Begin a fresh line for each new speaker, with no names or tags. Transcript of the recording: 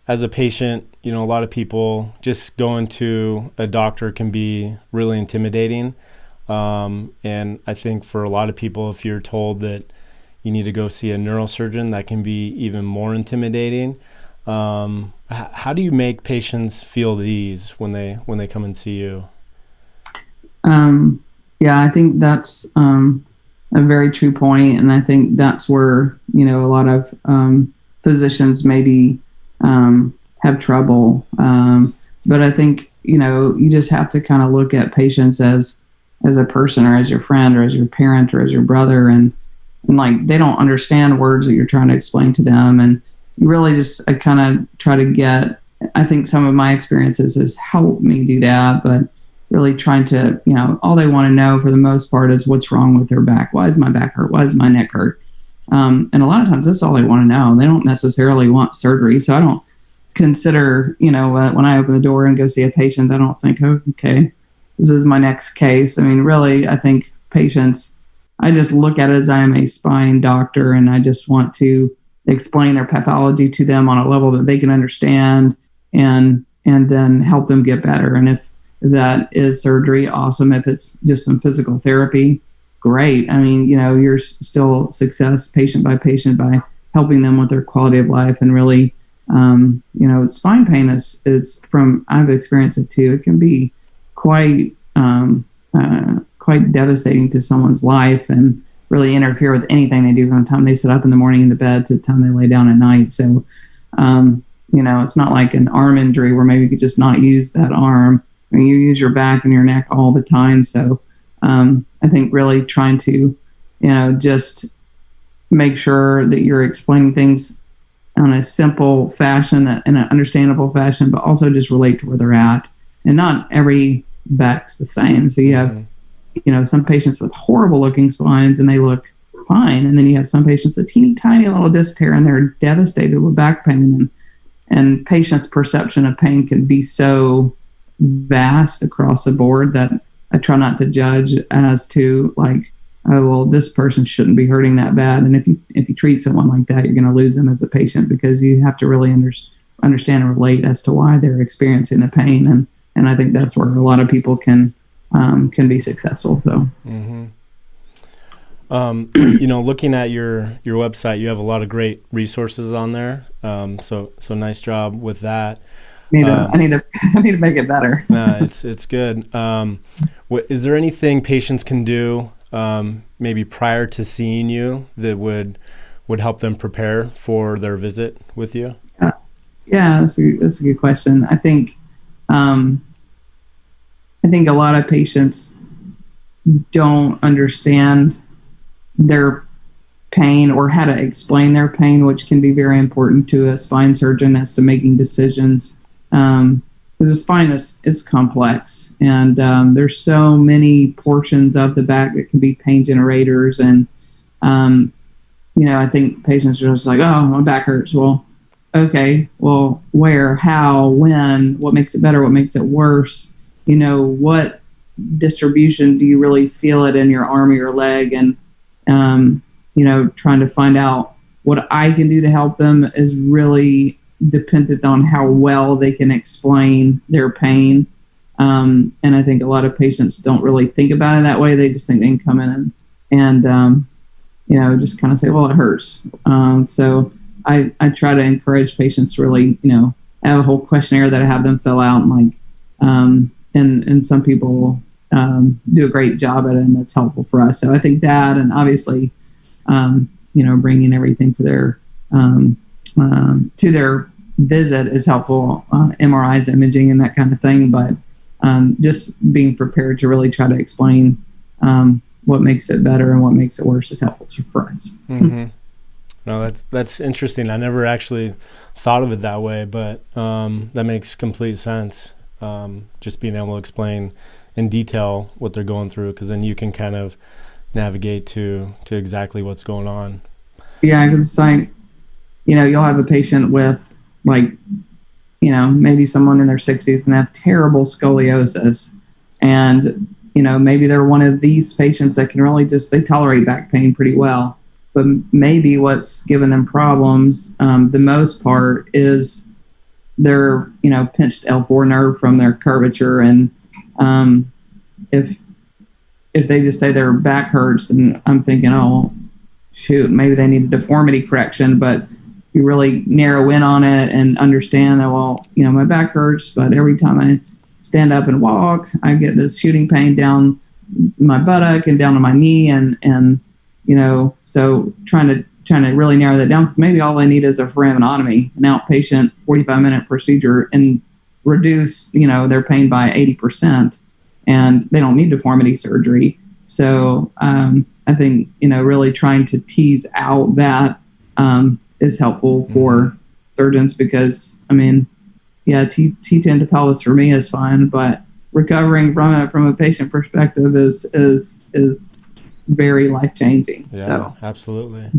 as a patient, a lot of people just going to a doctor can be really intimidating. And I think for a lot of people, if you're told that you need to go see a neurosurgeon, that can be even more intimidating. How do you make patients feel at ease when they come and see you?
Yeah, I think that's a very true point, and I think that's where a lot of physicians maybe have trouble. But I think you just have to kind of look at patients as a person, or as your friend, or as your parent, or as your brother, and like they don't understand words that you're trying to explain to them, and really just I kind of try to get. I think some of my experiences has helped me do that, but really trying to, all they want to know for the most part is what's wrong with their back. Why does my back hurt? Why does my neck hurt? And a lot of times that's all they want to know. They don't necessarily want surgery. So I don't consider, when I open the door and go see a patient, I don't think, oh, okay, this is my next case. I mean, really, I think patients, I just look at it as I am a spine doctor, and I just want to explain their pathology to them on a level that they can understand, and then help them get better. And if that is surgery, awesome. If it's just some physical therapy, great. I mean, you're still success patient by patient by helping them with their quality of life. And really, spine pain is from, I've experienced it too. It can be quite devastating to someone's life, and really interfere with anything they do from the time they sit up in the morning in the bed to the time they lay down at night. So, it's not like an arm injury where maybe you could just not use that arm. I mean, you use your back and your neck all the time. So I think really trying to, just make sure that you're explaining things in a simple fashion, in an understandable fashion, but also just relate to where they're at. And not every back's the same. So you have, some patients with horrible looking spines and they look fine. And then you have some patients with teeny tiny little disc tear and they're devastated with back pain. And patients' perception of pain can be so vast across the board that I try not to judge as to like, oh, well, this person shouldn't be hurting that bad. And if you treat someone like that, you're going to lose them as a patient, because you have to really understand and relate as to why they're experiencing the pain. And I think that's where a lot of people can be successful. So,
looking at your website, you have a lot of great resources on there. So nice job with that.
I need to make it better.
Nah, it's good. Is there anything patients can do maybe prior to seeing you that would help them prepare for their visit with you?
Yeah, that's a good question. I think a lot of patients don't understand their pain or how to explain their pain, which can be very important to a spine surgeon as to making decisions. Because the spine is complex, and there's so many portions of the back that can be pain generators. And I think patients are just like, oh, my back hurts. Well, okay, well, where, how, when, what makes it better, what makes it worse? What distribution do you really feel it in your arm or your leg? And trying to find out what I can do to help them is really dependent on how well they can explain their pain. And I think a lot of patients don't really think about it that way. They just think they can come in and just kind of say, well, it hurts. So I try to encourage patients to really, have a whole questionnaire that I have them fill out, and some people do a great job at it, and that's helpful for us. So I think that, and obviously, bringing everything to their visit is helpful, MRIs, imaging, and that kind of thing. But just being prepared to really try to explain what makes it better and what makes it worse is helpful for us.
Mm-hmm. No, that's interesting. I never actually thought of it that way, but that makes complete sense. Just being able to explain in detail what they're going through, because then you can kind of navigate to exactly what's going on.
Yeah, because it's like, you'll have a patient with maybe someone in their 60s and have terrible scoliosis. And, maybe they're one of these patients that can really they tolerate back pain pretty well. But maybe what's given them problems, the most part, is their, pinched L4 nerve from their curvature. And if they just say their back hurts, and I'm thinking, oh, shoot, maybe they need a deformity correction. But you really narrow in on it and understand that, well, my back hurts, but every time I stand up and walk, I get this shooting pain down my buttock and down to my knee. And so trying to really narrow that down, because maybe all I need is a foraminotomy, an outpatient 45-minute procedure, and reduce, their pain by 80%. And they don't need deformity surgery. So I think, really trying to tease out that is helpful for surgeons, because, T10 to pelvis for me is fine, but recovering from a patient perspective is very life changing.
Yeah,
so.
absolutely.